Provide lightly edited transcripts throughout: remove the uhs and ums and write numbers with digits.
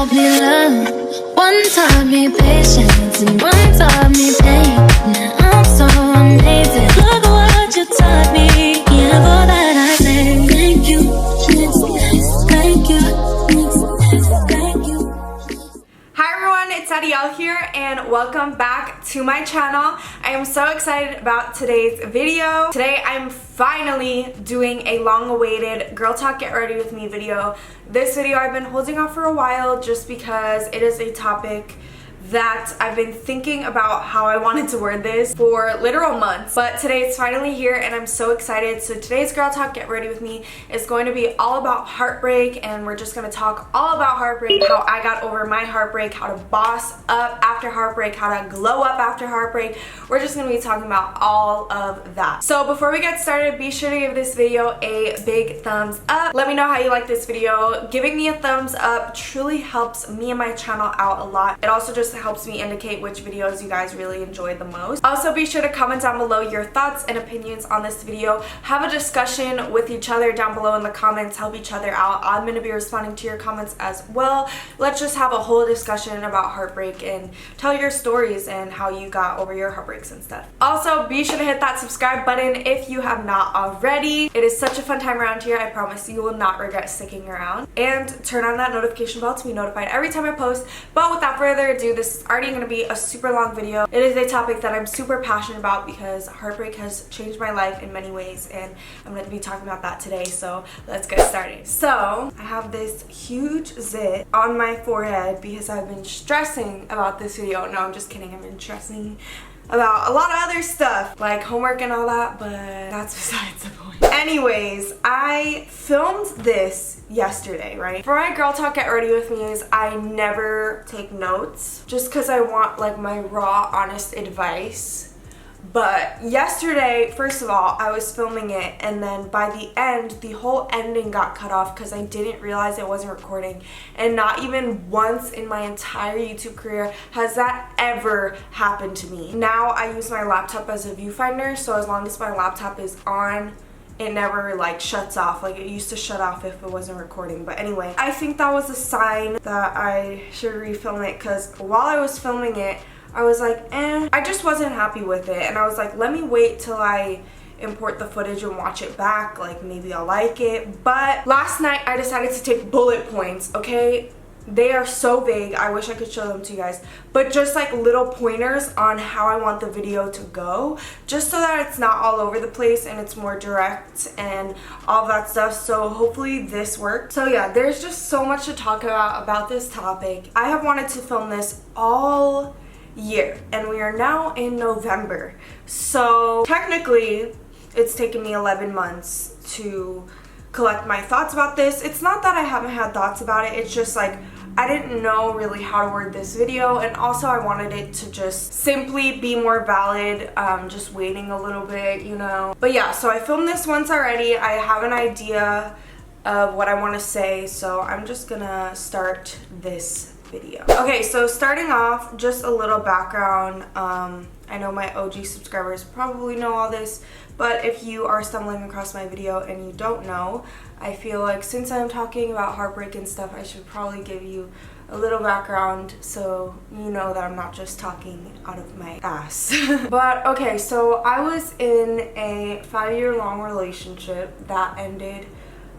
taught me love, one taught me patience, and one taught me pain. Now I'm so amazing. Look what you taught me. Yeah, for that I say thank you. Thank you. Thank you. Hi everyone, it's Adyel here and welcome back to my channel. I am so excited about today's video. Today I'm finally doing a long-awaited Girl Talk Get Ready With Me video. This video I've been holding off for a while just because it is a topic that I've been thinking about how I wanted to word this for literal months, but today it's finally here and I'm so excited. So today's Girl Talk Get Ready With Me is going to be all about heartbreak, and we're just going to talk all about heartbreak, how I got over my heartbreak, how to boss up after heartbreak, how to glow up after heartbreak. We're just going to be talking about all of that. So before we get started, be sure to give this video a big thumbs up. Let me know how you like this video. Giving me a thumbs up truly helps me and my channel out a lot. It also just helps me indicate which videos you guys really enjoy the most. Also, be sure to comment down below your thoughts and opinions on this video. Have a discussion with each other down below in the comments. Help each other out. I'm going to be responding to your comments as well. Let's just have a whole discussion about heartbreak and tell your stories and how you got over your heartbreaks and stuff. Also, be sure to hit that subscribe button if you have not already. It is such a fun time around here. I promise you will not regret sticking around. And turn on that notification bell to be notified every time I post. But without further ado, this is already going to be a super long video. It is a topic that I'm super passionate about because heartbreak has changed my life in many ways, and I'm going to be talking about that today. So let's get started. So I have this huge zit on my forehead because I've been stressing about this video. No, I'm just kidding. I've been stressing about a lot of other stuff like homework and all that, but that's besides the point. Anyways, I filmed this yesterday, right? For my Girl Talk Get Ready With Me is I never take notes just because I want like my raw, honest advice. But yesterday, first of all, I was filming it, and then by the end, the whole ending got cut off because I didn't realize it wasn't recording. And not even once in my entire YouTube career has that ever happened to me. Now I use my laptop as a viewfinder, so as long as my laptop is on, it never like shuts off. Like it used to shut off if it wasn't recording. But anyway, I think that was a sign that I should refilm it, because while I was filming it, I was like, I just wasn't happy with it, and I was like, let me wait till I import the footage and watch it back, like maybe I'll like it. But last night I decided to take bullet points, okay? They are so vague, I wish I could show them to you guys, but just like little pointers on how I want the video to go, just so that it's not all over the place and it's more direct and all that stuff. So hopefully this worked. So yeah, there's just so much to talk about this topic. I have wanted to film this all year, and we are now in November, so technically it's taken me 11 months to collect my thoughts about this. It's not that I haven't had thoughts about it, it's just like I didn't know really how to word this video, and also I wanted it to just simply be more valid, just waiting a little bit, you know. But yeah, so I filmed this once already. I have an idea of what I want to say, so I'm just gonna start this video. Okay, so starting off, just a little background. I know my OG subscribers probably know all this, but if you are stumbling across my video and you don't know, I feel like since I'm talking about heartbreak and stuff, I should probably give you a little background so you know that I'm not just talking out of my ass. But okay, so I was in a 5-year-long relationship that ended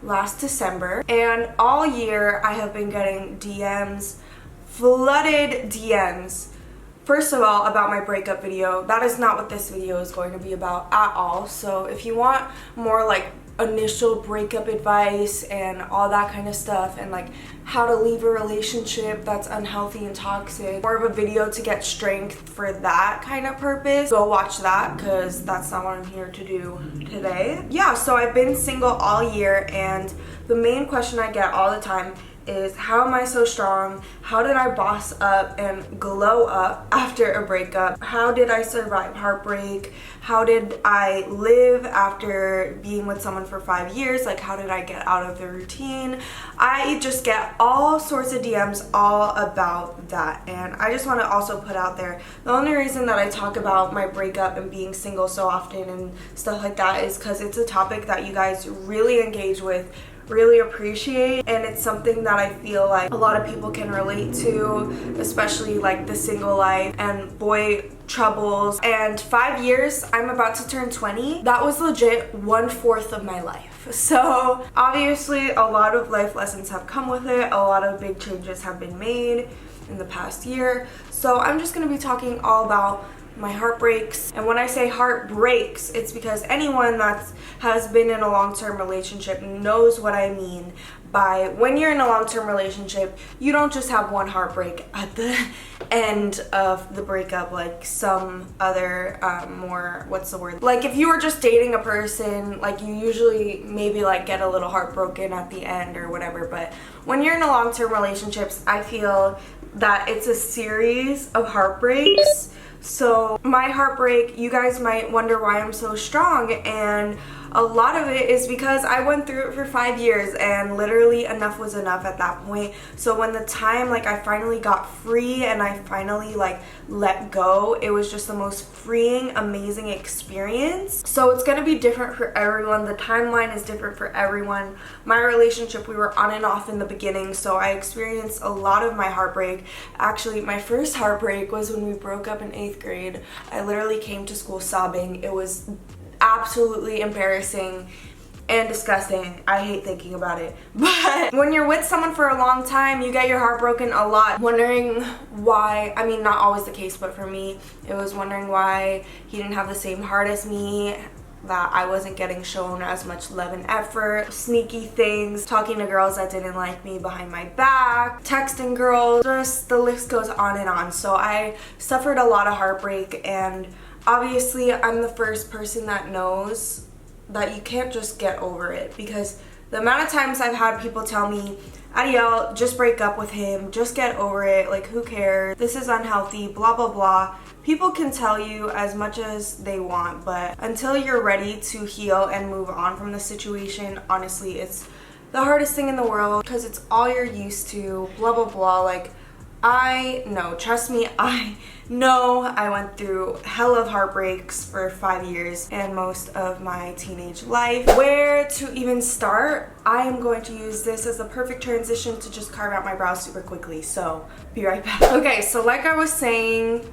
last December, and all year I have been getting DMs, flooded DMs. First of all, about my breakup video. That is not what this video is going to be about at all. So if you want more like initial breakup advice and all that kind of stuff, and like how to leave a relationship that's unhealthy and toxic, more of a video to get strength for that kind of purpose, go watch that, because that's not what I'm here to do today. Yeah, so I've been single all year, and the main question I get all the time is, how am I so strong? How did I boss up and glow up after a breakup? How did I survive heartbreak? How did I live after being with someone for 5 years? Like, how did I get out of the routine? I just get all sorts of DMs all about that, and I just want to also put out there, the only reason that I talk about my breakup and being single so often and stuff like that is because it's a topic that you guys really engage with, really appreciate, and it's something that I feel like a lot of people can relate to, especially like the single life and boy troubles. And 5 years, I'm about to turn 20. That was legit 1/4 of my life. So obviously a lot of life lessons have come with it. A lot of big changes have been made in the past year. So I'm just gonna be talking all about my heartbreaks. And when I say heartbreaks, it's because anyone that has been in a long-term relationship knows what I mean by when you're in a long-term relationship, you don't just have one heartbreak at the end of the breakup like some other more, what's the word, like if you were just dating a person, like you usually maybe like get a little heartbroken at the end or whatever. But when you're in a long-term relationships, I feel that it's a series of heartbreaks. So my heartbreak, you guys might wonder why I'm so strong, and a lot of it is because I went through it for 5 years, and literally enough was enough at that point. So when the time like I finally got free and I finally like let go, it was just the most freeing, amazing experience. So it's gonna be different for everyone. The timeline is different for everyone. My relationship, we were on and off in the beginning, so I experienced a lot of my heartbreak. Actually, my first heartbreak was when we broke up in 8th grade. I literally came to school sobbing. It was absolutely embarrassing and disgusting. I hate thinking about it. But when you're with someone for a long time, you get your heart broken a lot, wondering why. I mean, not always the case, but for me, it was wondering why he didn't have the same heart as me, that I wasn't getting shown as much love and effort, sneaky things, talking to girls that didn't like me behind my back, texting girls, just the list goes on and on. So I suffered a lot of heartbreak, and obviously I'm the first person that knows that you can't just get over it, because the amount of times I've had people tell me, Adyel, just break up with him, just get over it, like who cares, this is unhealthy, blah blah blah. People can tell you as much as they want, but until you're ready to heal and move on from the situation, honestly, it's the hardest thing in the world, because it's all you're used to, blah blah blah. Like, I know, trust me, I know I went through hell of heartbreaks for 5 years and most of my teenage life. Where to even start? I am going to use this as a perfect transition to just carve out my brows super quickly, so be right back. Okay, so like I was saying,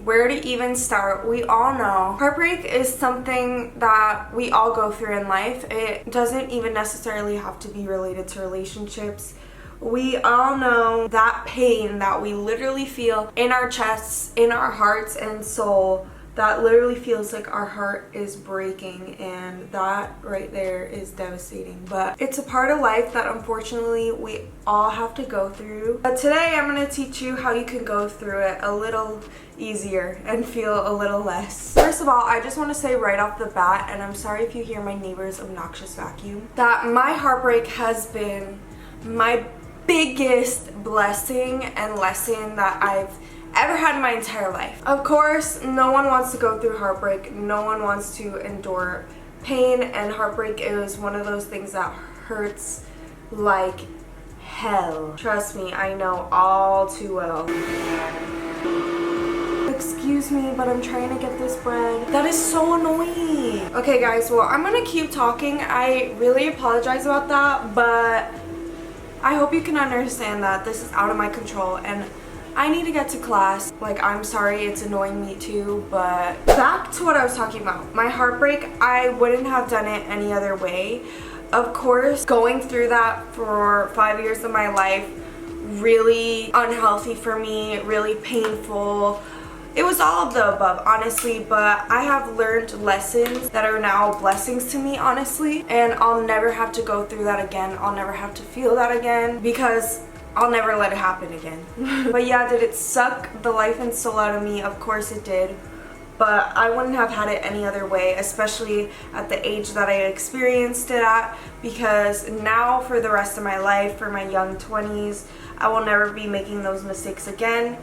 where to even start? We all know heartbreak is something that we all go through in life. It doesn't even necessarily have to be related to relationships. We all know that pain that we literally feel in our chests, in our hearts and soul, that literally feels like our heart is breaking, and that right there is devastating. But it's a part of life that unfortunately we all have to go through. But today I'm going to teach you how you can go through it a little easier and feel a little less. First of all, I just want to say right off the bat, and I'm sorry if you hear my neighbor's obnoxious vacuum, that my heartbreak has been my biggest blessing and lesson that I've ever had in my entire life. Of course, no one wants to go through heartbreak. No one wants to endure pain, and heartbreak is one of those things that hurts like hell. Trust me, I know all too well. Excuse me, but I'm trying to get this bread. That is so annoying. Okay guys, well, I'm gonna keep talking. I really apologize about that, but I hope you can understand that this is out of my control and I need to get to class. Like, I'm sorry, it's annoying me too, but back to what I was talking about. My heartbreak, I wouldn't have done it any other way. Of course, going through that for 5 years of my life, really unhealthy for me, really painful. It was all of the above, honestly, but I have learned lessons that are now blessings to me, honestly, and I'll never have to go through that again. I'll never have to feel that again, because I'll never let it happen again. But yeah, did it suck the life and soul out of me? Of course it did, but I wouldn't have had it any other way, especially at the age that I experienced it at, because now for the rest of my life, for my young 20s, I will never be making those mistakes again.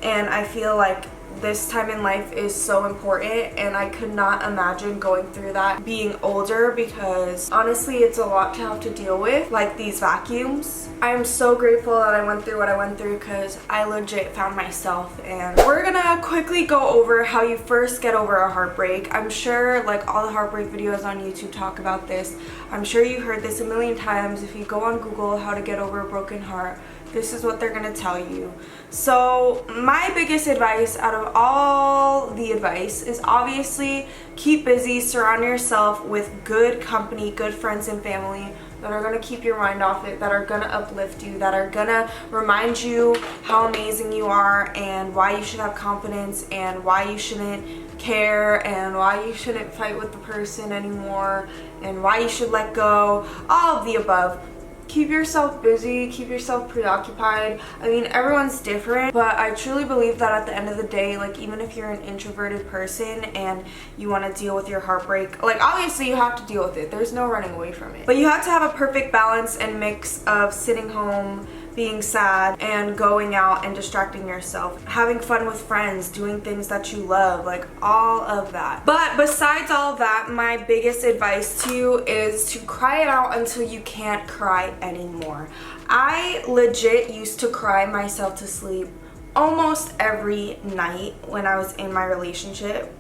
and I feel like this time in life is so important, and I could not imagine going through that being older, because honestly it's a lot to have to deal with, like these vacuums. I am so grateful that I went through what I went through, because I legit found myself. And we're gonna quickly go over how you first get over a heartbreak. I'm sure like all the heartbreak videos on YouTube talk about this. I'm sure you heard this a million times. If you go on Google how to get over a broken heart, this is what they're gonna tell you. So my biggest advice out of all the advice is obviously keep busy, surround yourself with good company, good friends and family that are gonna keep your mind off it, that are gonna uplift you, that are gonna remind you how amazing you are and why you should have confidence and why you shouldn't care and why you shouldn't fight with the person anymore and why you should let go, all of the above. Keep yourself busy, keep yourself preoccupied. I mean, everyone's different, but I truly believe that at the end of the day, like even if you're an introverted person and you want to deal with your heartbreak, like obviously you have to deal with it. There's no running away from it. But you have to have a perfect balance and mix of sitting home, being sad, and going out and distracting yourself, having fun with friends, doing things that you love, like all of that. But besides all of that, my biggest advice to you is to cry it out until you can't cry anymore. I legit used to cry myself to sleep almost every night when I was in my relationship,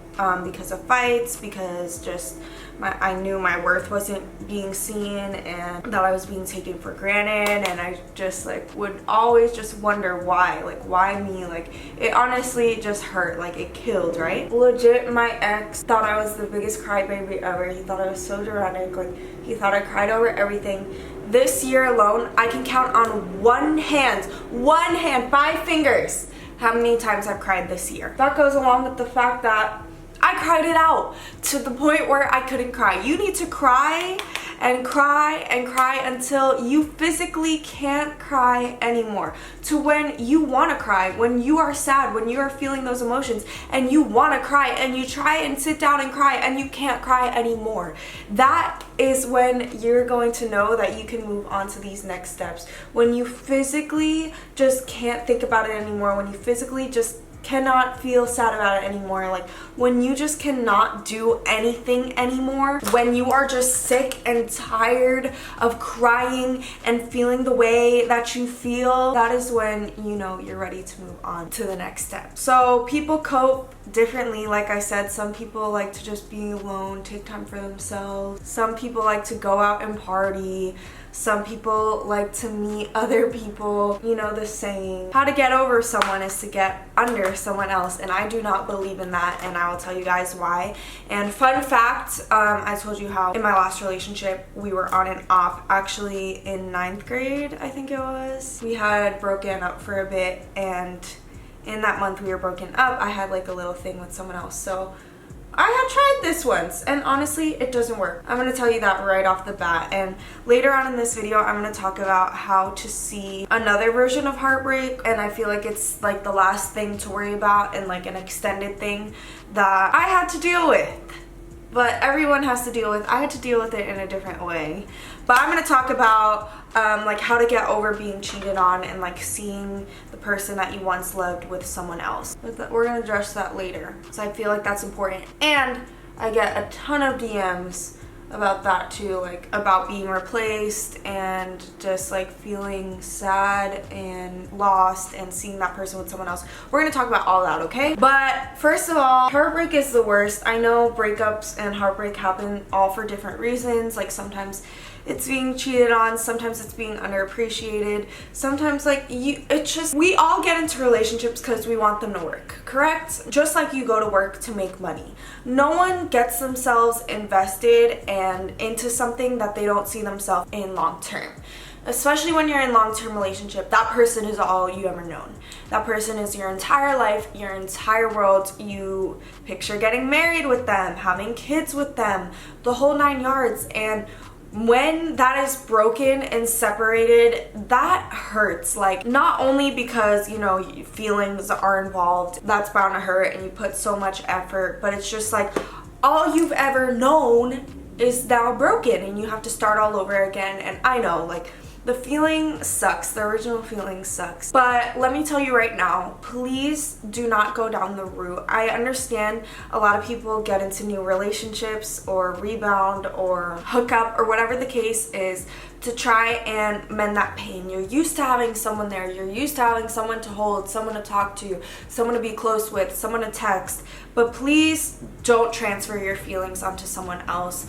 because of fights, because just I knew my worth wasn't being seen and that I was being taken for granted, and I just like would always just wonder why, like why me, like it honestly just hurt, like it killed, right? Legit, my ex thought I was the biggest crybaby ever. He thought I was so dramatic, like he thought I cried over everything. This year alone, I can count on one hand, 5 fingers, how many times I've cried this year. That goes along with the fact that I cried it out to the point where I couldn't cry. You need to cry and cry and cry until you physically can't cry anymore. To when you want to cry, when you are sad, when you are feeling those emotions and you want to cry and you try and sit down and cry and you can't cry anymore. That is when you're going to know that you can move on to these next steps. When you physically just can't think about it anymore, when you physically just cannot feel sad about it anymore, like when you just cannot do anything anymore, when you are just sick and tired of crying and feeling the way that you feel, that is when you know you're ready to move on to the next step. So people cope differently. Like I said, some people like to just be alone, take time for themselves. Some people like to go out and party. Some people like to meet other people. You know the saying, how to get over someone is to get under someone else, and I do not believe in that, and I will tell you guys why. And fun fact, I told you how in my last relationship we were on and off. Actually in 9th grade, I think it was, we had broken up for a bit, and in that month we were broken up, I had like a little thing with someone else. So I had tried this once, and honestly, it doesn't work. I'm going to tell you that right off the bat, and later on in this video, I'm going to talk about how to see another version of heartbreak, and I feel like it's like the last thing to worry about and like an extended thing that I had to deal with. But everyone has to deal with. I had to deal with it in a different way. But I'm going to talk about like how to get over being cheated on and like seeing the person that you once loved with someone else. But we're going to address that later, so I feel like that's important. And I get a ton of DMs about that too, like about being replaced and just like feeling sad and lost and seeing that person with someone else. We're gonna talk about all that, okay? But first of all, heartbreak is the worst. I know breakups and heartbreak happen all for different reasons. Like sometimes it's being cheated on, sometimes it's being underappreciated, sometimes like it's just, we all get into relationships because we want them to work, correct? Just like you go to work to make money. No one gets themselves invested and into something that they don't see themselves in long term. Especially when you're in long-term relationship, that person is all you ever known. That person is your entire life, your entire world. You picture getting married with them, having kids with them, the whole 9 yards. And when that is broken and separated, that hurts. Like, not only because, you know, feelings are involved, that's bound to hurt and you put so much effort, but it's just like all you've ever known is now broken and you have to start all over again. And I know, like, the feeling sucks. The original feeling sucks. But let me tell you right now, please do not go down the route. I understand a lot of people get into new relationships or rebound or hook up or whatever the case is to try and mend that pain. You're used to having someone there. You're used to having someone to hold, someone to talk to, someone to be close with, someone to text. But please don't transfer your feelings onto someone else.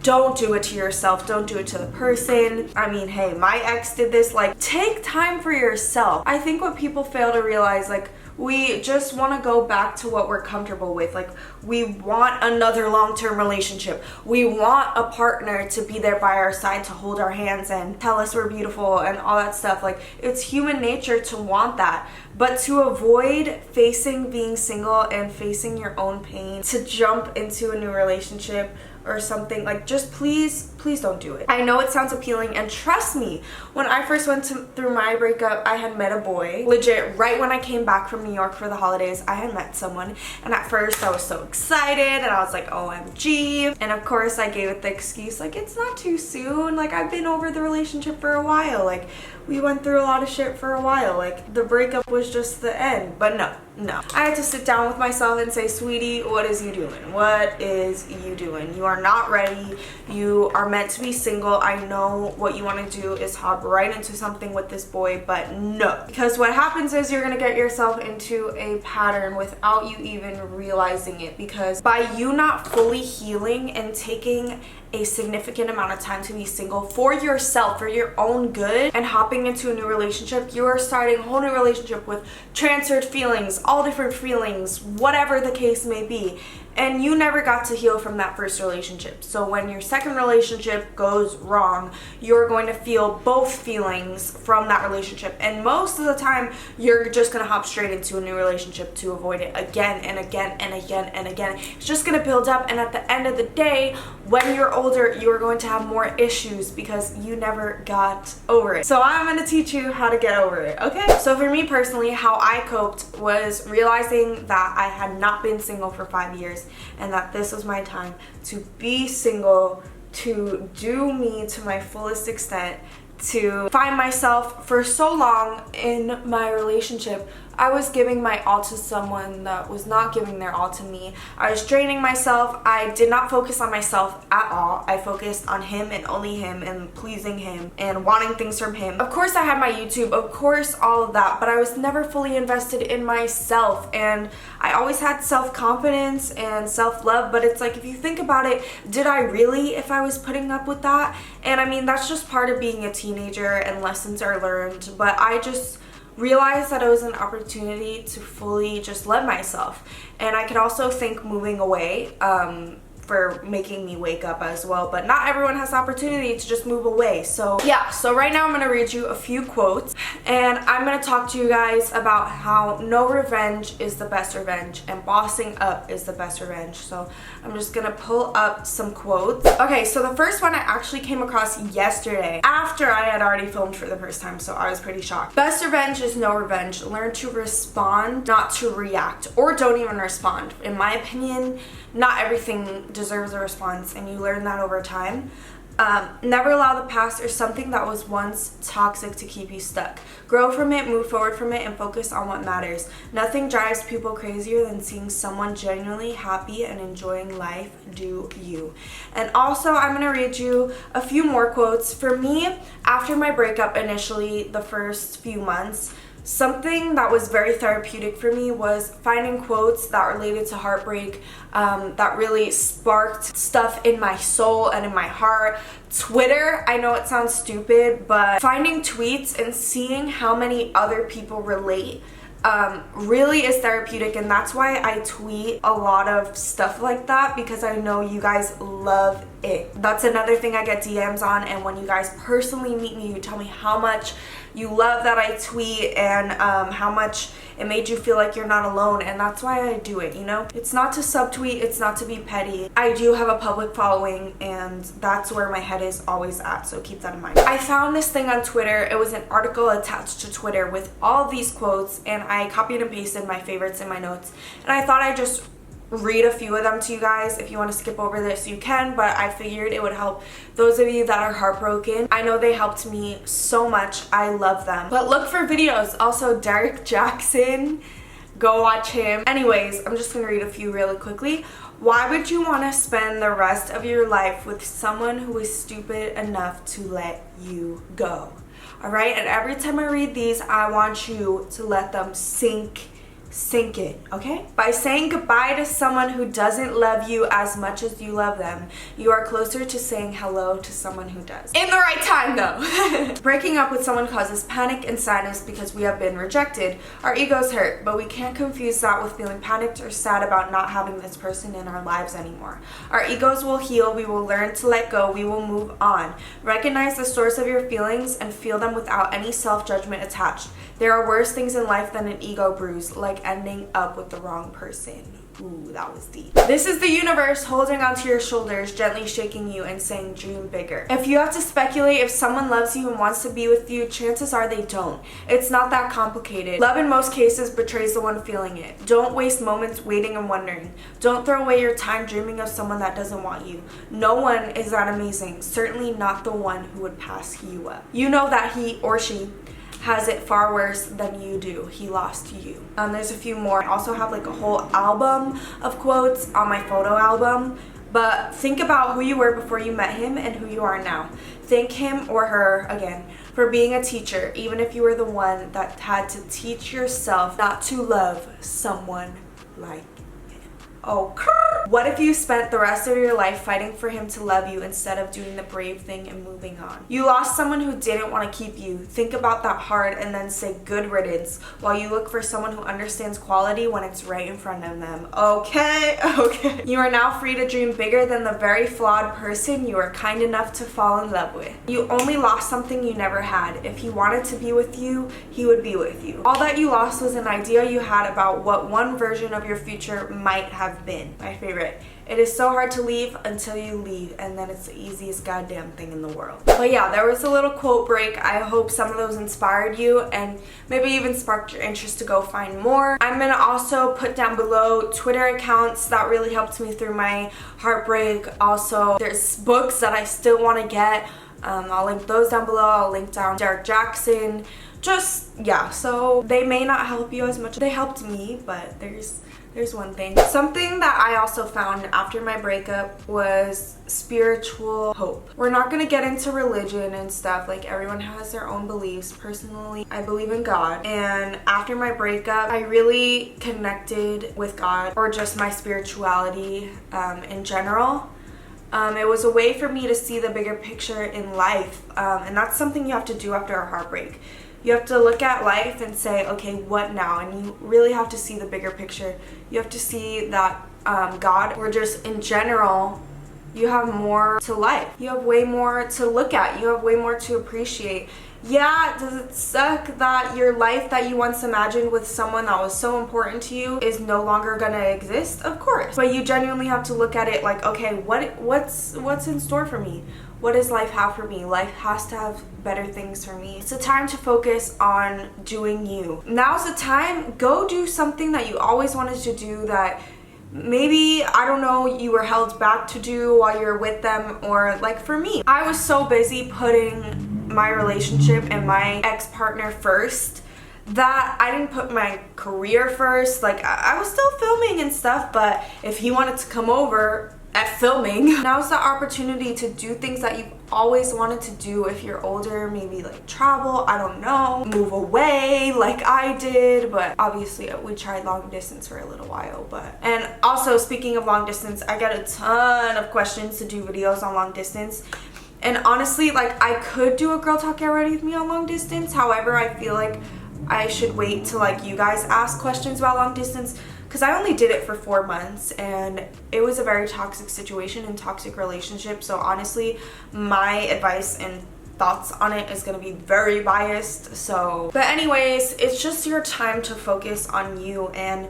Don't do it to yourself. Don't do it to the person. I mean, hey, my ex did this. Like, take time for yourself. I think what people fail to realize, like, we just want to go back to what we're comfortable with. Like, we want another long-term relationship. We want a partner to be there by our side, to hold our hands and tell us we're beautiful and all that stuff. Like, it's human nature to want that. But to avoid facing being single and facing your own pain, to jump into a new relationship or something, like, just please don't do it. I know it sounds appealing, and trust me, when I first went through my breakup, I had met a boy. Legit, right when I came back from New York for the holidays, I had met someone, and at first I was so excited and I was like, OMG. And of course I gave it the excuse, like, it's not too soon, like, I've been over the relationship for a while, like, we went through a lot of shit for a while, like, the breakup was just the end. But no. I had to sit down with myself and say, sweetie, what is you doing? What is you doing? You are not ready. You are meant to be single. I know what you want to do is hop right into something with this boy, but no. Because what happens is you're going to get yourself into a pattern without you even realizing it. Because by you not fully healing and taking a significant amount of time to be single for yourself, for your own good, and hopping into a new relationship, you are starting a whole new relationship with transferred feelings, all different feelings, whatever the case may be. And you never got to heal from that first relationship. So when your second relationship goes wrong, you're going to feel both feelings from that relationship. And most of the time, you're just going to hop straight into a new relationship to avoid it again and again and again and again. It's just going to build up. And at the end of the day, when you're older, you are going to have more issues because you never got over it. So I'm going to teach you how to get over it, okay? So for me personally, how I coped was realizing that I had not been single for 5 years. And that this was my time to be single, to do me to my fullest extent, to find myself. For so long in my relationship, I was giving my all to someone that was not giving their all to me. I was draining myself. I did not focus on myself at all. I focused on him and only him and pleasing him and wanting things from him. Of course I had my YouTube, of course all of that, but I was never fully invested in myself. And I always had self-confidence and self-love, but it's like, if you think about it, did I really, if I was putting up with that? And I mean, that's just part of being a teenager and lessons are learned, but I just realized that it was an opportunity to fully just love myself. And I could also thank moving away for making me wake up as well, but not everyone has the opportunity to just move away. So yeah, so right now I'm gonna read you a few quotes, and I'm gonna talk to you guys about how no revenge is the best revenge and bossing up is the best revenge. So I'm just gonna pull up some quotes. Okay, so the first one I actually came across yesterday after I had already filmed for the first time, so I was pretty shocked. Best revenge is no revenge. Learn to respond, not to react, or don't even respond. In my opinion, not everything deserves a response, and you learn that over time. Never allow the past or something that was once toxic to keep you stuck. Grow from it, move forward from it, and focus on what matters. Nothing drives people crazier than seeing someone genuinely happy and enjoying life. Do you. And also, I'm going to read you a few more quotes. For me, after my breakup initially, the first few months, something that was very therapeutic for me was finding quotes that related to heartbreak, that really sparked stuff in my soul and in my heart. Twitter, I know it sounds stupid, but finding tweets and seeing how many other people relate really is therapeutic, and that's why I tweet a lot of stuff like that, because I know you guys love it. That's another thing I get DMs on, and when you guys personally meet me, you tell me how much you love that I tweet and how much it made you feel like you're not alone, and that's why I do it, you know? It's not to subtweet, it's not to be petty. I do have a public following, and that's where my head is always at, so keep that in mind. I found this thing on Twitter. It was an article attached to Twitter with all of these quotes, and I copied and pasted my favorites in my notes, and I thought I'd just read a few of them to you guys. If you want to skip over this, you can, but I figured it would help those of you that are heartbroken. I know they helped me so much. I love them. But look for videos. Also, Derek Jackson, go watch him. Anyways, I'm just gonna read a few really quickly. Why would you want to spend the rest of your life with someone who is stupid enough to let you go? All right, and every time I read these, I want you to let them sink in, okay? By saying goodbye to someone who doesn't love you as much as you love them, you are closer to saying hello to someone who does. In the right time, though. Breaking up with someone causes panic and sadness because we have been rejected. Our egos hurt, but we can't confuse that with feeling panicked or sad about not having this person in our lives anymore. Our egos will heal, we will learn to let go, we will move on. Recognize the source of your feelings and feel them without any self-judgment attached. There are worse things in life than an ego bruise, like ending up with the wrong person. Ooh, that was deep. This is the universe holding onto your shoulders, gently shaking you and saying dream bigger. If you have to speculate if someone loves you and wants to be with you, chances are they don't. It's not that complicated. Love in most cases betrays the one feeling it. Don't waste moments waiting and wondering. Don't throw away your time dreaming of someone that doesn't want you. No one is that amazing, certainly not the one who would pass you up. You know that he or she has it far worse than you do. He lost you. There's a few more. I also have like a whole album of quotes on my photo album, but think about who you were before you met him and who you are now. Thank him or her, again, for being a teacher, even if you were the one that had to teach yourself not to love someone like him. Oh, what if you spent the rest of your life fighting for him to love you instead of doing the brave thing and moving on? You lost someone who didn't want to keep you. Think about that hard and then say good riddance while you look for someone who understands quality when it's right in front of them. Okay. You are now free to dream bigger than the very flawed person you were kind enough to fall in love with. You only lost something you never had. If he wanted to be with you, he would be with you. All that you lost was an idea you had about what one version of your future might have been. My favorite. It is so hard to leave until you leave, and then it's the easiest goddamn thing in the world. But yeah, there was a little quote break. I hope some of those inspired you and maybe even sparked your interest to go find more. I'm gonna also put down below Twitter accounts that really helped me through my heartbreak. Also, there's books that I still want to get. I'll link those down below. I'll link down Derek Jackson. Just, yeah, so they may not help you as much as they helped me, but there's one thing. Something that I also found after my breakup was spiritual hope. We're not gonna get into religion and stuff, like everyone has their own beliefs. Personally, I believe in God, and after my breakup, I really connected with God, or just my spirituality in general. It was a way for me to see the bigger picture in life, and that's something you have to do after a heartbreak. You have to look at life and say, okay, what now? And you really have to see the bigger picture. You have to see that God, or just in general, you have more to life. You have way more to look at. You have way more to appreciate. Yeah, does it suck that your life that you once imagined with someone that was so important to you is no longer gonna exist? Of course. But you genuinely have to look at it like, okay, what's in store for me? What does life have for me? Life has to have better things for me. It's a time to focus on doing you. Now's the time. Go do something that you always wanted to do that maybe, I don't know, you were held back to do while you're with them. Or like for me, I was so busy putting my relationship and my ex-partner first that I didn't put my career first. Like I was still filming and stuff, but if he wanted to come over at filming, now's the opportunity to do things that you've always wanted to do. If you're older, maybe like travel, I don't know, move away like I did. But obviously we tried long distance for a little while. And also, speaking of long distance, I get a ton of questions to do videos on long distance. And honestly, like, I could do a girl talk get ready with me on long distance. However, I feel like I should wait till like you guys ask questions about long distance, because I only did it for 4 months and it was a very toxic situation and toxic relationship. So honestly, my advice and thoughts on it is going to be very biased. So, but anyways, it's just your time to focus on you. And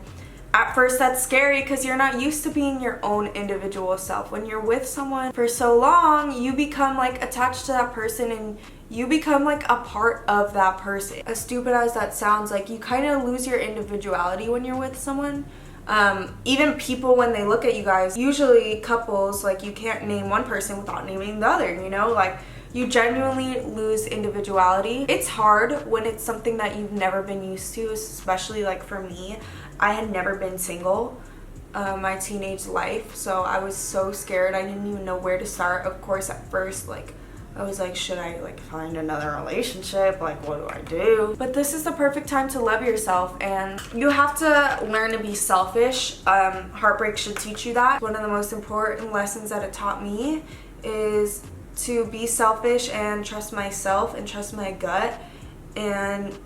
at first that's scary because you're not used to being your own individual self. When you're with someone for so long, you become like attached to that person and you become like a part of that person. As stupid as that sounds, like you kind of lose your individuality when you're with someone. Even people, when they look at you guys, usually couples, like, you can't name one person without naming the other, you know, like, you genuinely lose individuality. It's hard when it's something that you've never been used to, especially like for me. I had never been single my teenage life, so I was so scared. I didn't even know where to start. Of course, at first, like, I was like, should I like find another relationship? Like, what do I do? But this is the perfect time to love yourself, and you have to learn to be selfish. Heartbreak should teach you that. One of the most important lessons that it taught me is to be selfish and trust myself and trust my gut and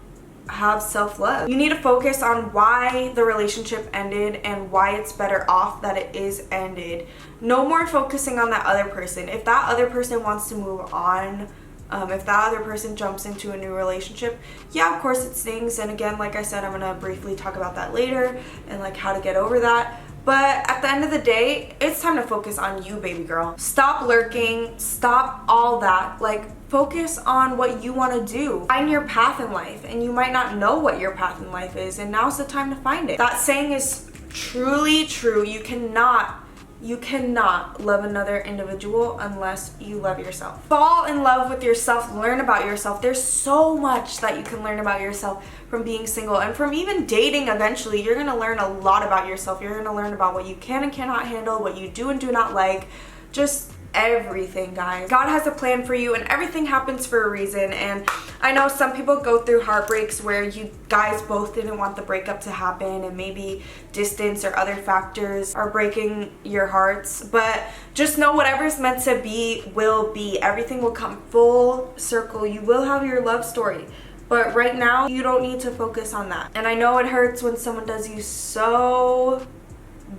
have self-love. You need to focus on why the relationship ended and why it's better off that it is ended. No more focusing on that other person. If that other person wants to move on, if that other person jumps into a new relationship, yeah, of course it stings. And again, like I said, I'm gonna briefly talk about that later and like how to get over that. But at the end of the day, it's time to focus on you, baby girl. Stop lurking, stop all that. Like, focus on what you want to do. Find your path in life, and you might not know what your path in life is, and now's the time to find it. That saying is truly true. You cannot love another individual unless you love yourself. Fall in love with yourself, learn about yourself. There's so much that you can learn about yourself from being single, and from even dating. Eventually you're going to learn a lot about yourself. You're going to learn about what you can and cannot handle, what you do and do not like, just everything, guys. God has a plan for you, and everything happens for a reason. And I know some people go through heartbreaks where you guys both didn't want the breakup to happen, and maybe distance or other factors are breaking your hearts, but just know whatever's meant to be will be. Everything will come full circle. You will have your love story, but right now you don't need to focus on that. And I know it hurts when someone does you so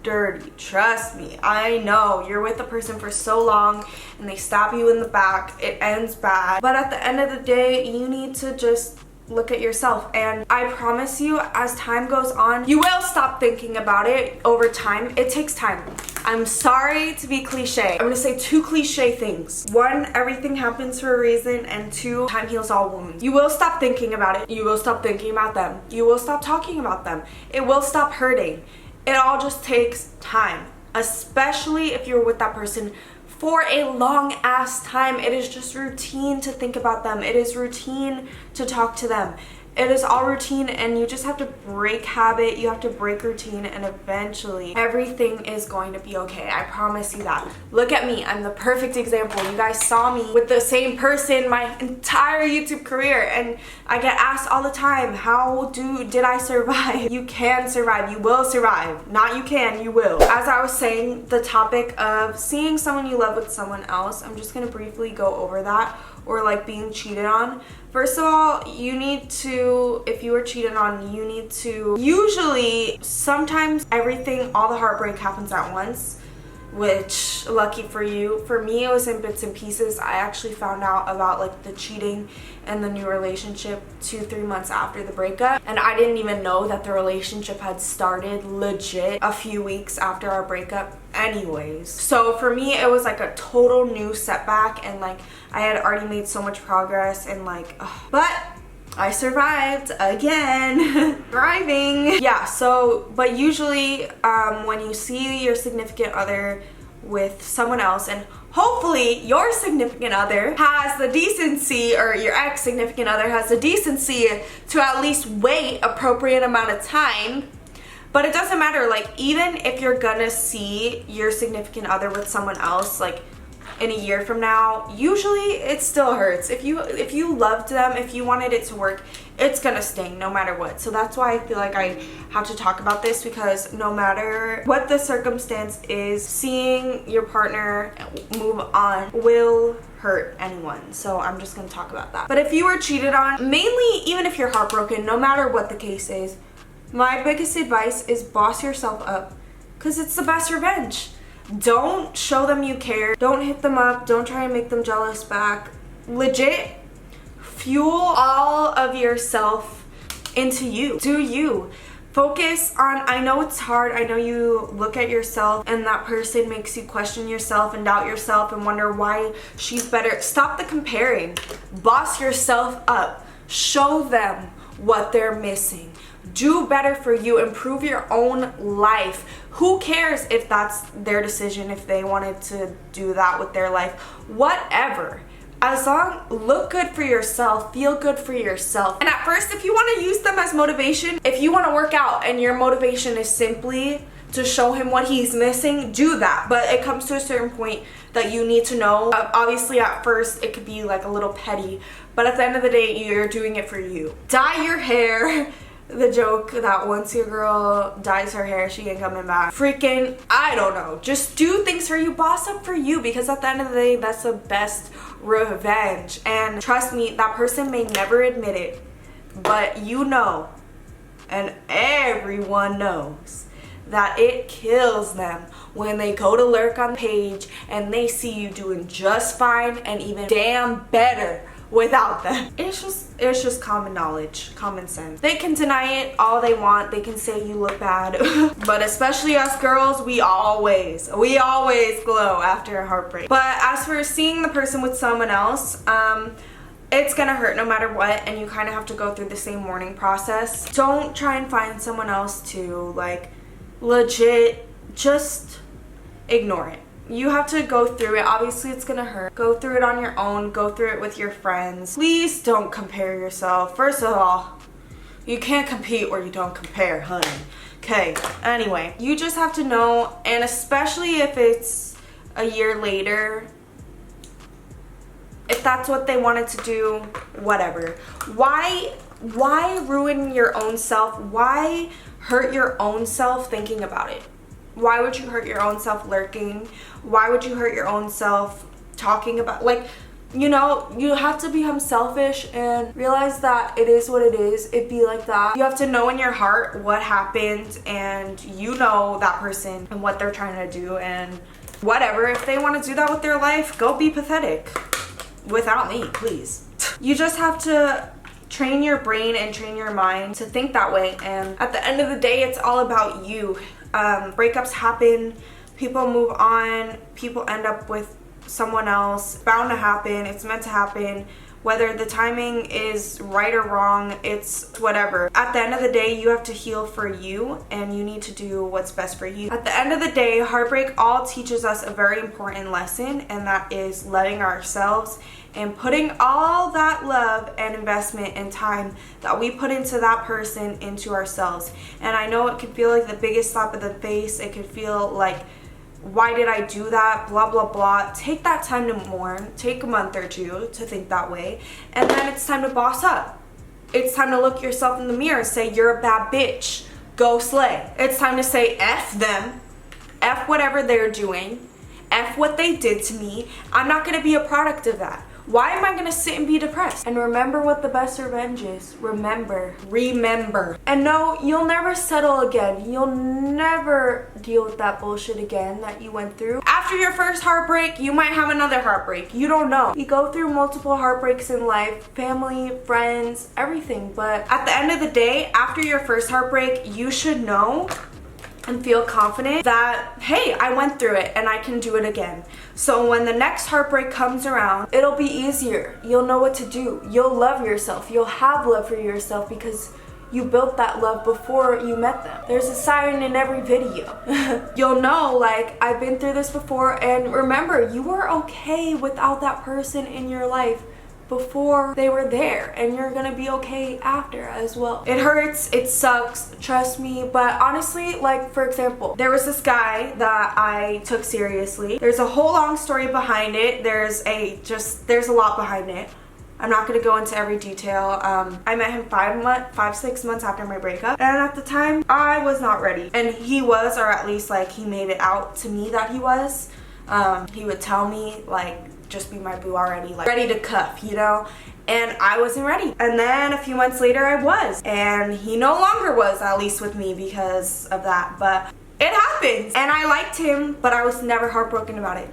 dirty. Trust me, I know. You're with a person for so long and they stab you in the back. It ends bad. But at the end of the day, you need to just look at yourself. And I promise you, as time goes on, you will stop thinking about it over time. It takes time. I'm sorry to be cliche. I'm gonna say 2 cliche things. 1, everything happens for a reason, and 2, time heals all wounds. You will stop thinking about it. You will stop thinking about them. You will stop talking about them. It will stop hurting. It all just takes time, especially if you're with that person for a long ass time. It is just routine to think about them. It is routine to talk to them. It is all routine, and you just have to break habit. You have to break routine, and eventually everything is going to be okay. I promise you that. Look at me. I'm the perfect example. You guys saw me with the same person my entire YouTube career, and I get asked all the time, how did I survive? You can survive. You will survive. Not you can, you will. As I was saying, the topic of seeing someone you love with someone else, I'm just gonna briefly go over that, or like being cheated on. First of all, you need to, if you were cheated on, you need to, usually, sometimes everything, all the heartbreak happens at once, which, lucky for you. For me, it was in bits and pieces. I actually found out about like the cheating and the new relationship 2-3 months after the breakup, and I didn't even know that the relationship had started legit a few weeks after our breakup anyways. So for me, it was like a total new setback, and like I had already made so much progress, and like but I survived again. Thriving. Yeah, so but usually when you see your significant other with someone else, and hopefully your significant other has the decency, or your ex-significant other has the decency to at least wait appropriate amount of time. But it doesn't matter, like, even if you're gonna see your significant other with someone else like in a year from now, usually it still hurts. If you loved them, if you wanted it to work, it's gonna sting no matter what. So that's why I feel like I have to talk about this, because no matter what the circumstance is, seeing your partner move on will hurt anyone. So I'm just gonna talk about that. But if you were cheated on, mainly even if you're heartbroken, no matter what the case is, my biggest advice is boss yourself up, because it's the best revenge. Don't show them you care. Don't hit them up. Don't try and make them jealous back. Legit, fuel all of yourself into you. Do you. Focus on, I know it's hard. I know you look at yourself and that person makes you question yourself and doubt yourself and wonder why she's better. Stop the comparing. Boss yourself up. Show them what they're missing. Do better for you. Improve your own life. Who cares if that's their decision, if they wanted to do that with their life? Whatever. As long, look good for yourself, feel good for yourself. And at first, if you want to use them as motivation, if you want to work out and your motivation is simply to show him what he's missing, do that. But it comes to a certain point that you need to know. Obviously, at first, it could be like a little petty, but at the end of the day, you're doing it for you. Dye your hair. The joke that once your girl dyes her hair, she ain't coming back. Freaking, I don't know. Just do things for you, boss up for you, because at the end of the day, that's the best revenge. And trust me, that person may never admit it, but you know, and everyone knows, that it kills them when they go to lurk on the page and they see you doing just fine and even damn better without them. It's just common knowledge, common sense. They can deny it all they want. They can say you look bad. But especially us girls, we always glow after a heartbreak. But as for seeing the person with someone else, it's gonna hurt no matter what, and you kind of have to go through the same mourning process. Don't try and find someone else to, like, legit, just ignore it. You have to go through it. Obviously, it's gonna hurt. Go through it on your own. Go through it with your friends. Please don't compare yourself. First of all, you can't compete where you don't compare, honey. Okay, anyway, you just have to know, and especially if it's a year later, if that's what they wanted to do, whatever. Why ruin your own self? Why hurt your own self thinking about it? Why would you hurt your own self lurking? Why would you hurt your own self talking about, like, you know, you have to become selfish and realize that it is what it is. It be like that. You have to know in your heart what happened, and you know that person and what they're trying to do, and whatever. If they want to do that with their life, go be pathetic. Without me, please. You just have to train your brain and train your mind to think that way, and at the end of the day, it's all about you. Breakups happen, people move on, people end up with someone else. It's bound to happen, it's meant to happen. Whether the timing is right or wrong, it's whatever. At the end of the day, you have to heal for you, and you need to do what's best for you. At the end of the day, heartbreak all teaches us a very important lesson, and that is loving ourselves and putting all that love and investment and time that we put into that person into ourselves. And I know it can feel like the biggest slap in the face. It could feel like, why did I do that? Blah, blah, blah. Take that time to mourn. Take a month or two to think that way. And then it's time to boss up. It's time to look yourself in the mirror and say, you're a bad bitch. Go slay. It's time to say, F them. F whatever they're doing. F what they did to me. I'm not going to be a product of that. Why am I gonna sit and be depressed? And remember what the best revenge is. Remember. And no, you'll never settle again. You'll never deal with that bullshit again that you went through. After your first heartbreak, you might have another heartbreak. You don't know. You go through multiple heartbreaks in life, family, friends, everything. But at the end of the day, after your first heartbreak, you should know and feel confident that, hey, I went through it and I can do it again. So when the next heartbreak comes around, it'll be easier. You'll know what to do. You'll love yourself. You'll have love for yourself because you built that love before you met them. There's a siren in every video. You'll know, like, I've been through this before, and remember, you were okay without that person in your life before they were there, and you're gonna be okay after as well. It hurts, it sucks, trust me, but honestly, like, for example, there was this guy that I took seriously. There's a whole long story behind it. There's a lot behind it. I'm not gonna go into every detail. I met him 6 months after my breakup, and at the time, I was not ready. And he was, or at least, like, he made it out to me that he was. He would tell me, like, just be my boo already, like, ready to cuff, you know? And I wasn't ready. And then a few months later, I was. And he no longer was, at least with me, because of that. But it happens. And I liked him, but I was never heartbroken about it.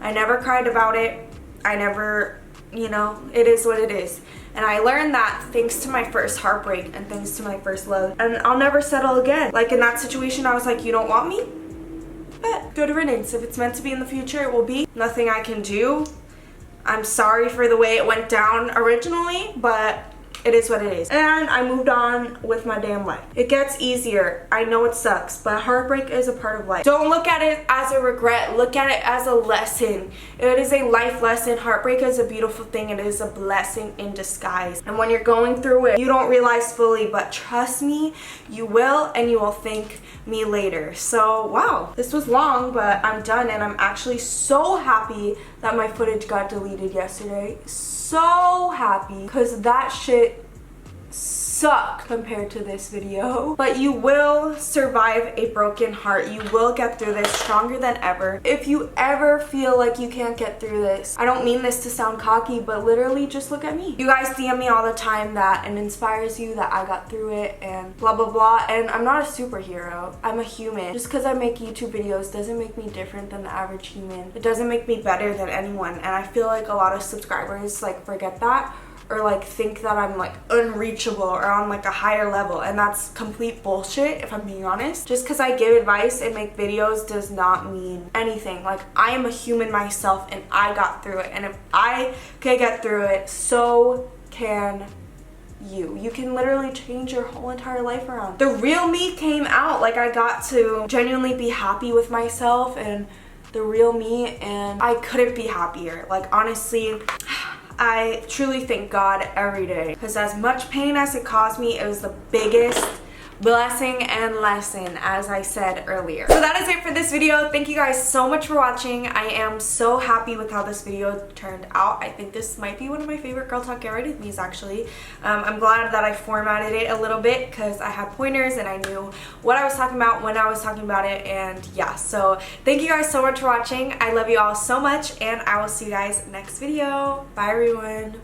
I never cried about it. I never, you know, it is what it is. And I learned that thanks to my first heartbreak and thanks to my first love. And I'll never settle again. Like, in that situation, I was like, you don't want me? But good riddance. If it's meant to be in the future, it will be. Nothing I can do. I'm sorry for the way it went down originally, but it is what it is. And I moved on with my damn life. It gets easier. I know it sucks, but heartbreak is a part of life. Don't look at it as a regret. Look at it as a lesson. It is a life lesson. Heartbreak is a beautiful thing. It is a blessing in disguise. And when you're going through it, you don't realize fully, but trust me, you will, and you will thank me later. So wow, this was long, but I'm done, and I'm actually so happy that my footage got deleted yesterday. So happy, because that shit sucked compared to this video. But you will survive a broken heart. You will get through this stronger than ever. If you ever feel like you can't get through this, I don't mean this to sound cocky, but literally just look at me. You guys DM me all the time that it inspires you that I got through it and blah blah blah, and I'm not a superhero. I'm a human. Just because I make YouTube videos doesn't make me different than the average human. It doesn't make me better than anyone, and I feel like a lot of subscribers like forget that, or like think that I'm like unreachable or on like a higher level, and that's complete bullshit if I'm being honest. Just because I give advice and make videos does not mean anything. Like, I am a human myself, and I got through it, and if I can get through it, so can you. You can literally change your whole entire life around. The real me came out. Like, I got to genuinely be happy with myself and the real me, and I couldn't be happier. Like, honestly, I truly thank God every day, because as much pain as it caused me, it was the biggest blessing and lesson, as I said earlier. So that is it for this video. Thank you guys so much for watching. I am so happy with how this video turned out. I think this might be one of my favorite Girl Talk Get Ready with me's actually. I'm glad that I formatted it a little bit, because I had pointers and I knew what I was talking about when I was talking about it, and yeah. So thank you guys so much for watching. I love you all so much, and I will see you guys next video. Bye everyone.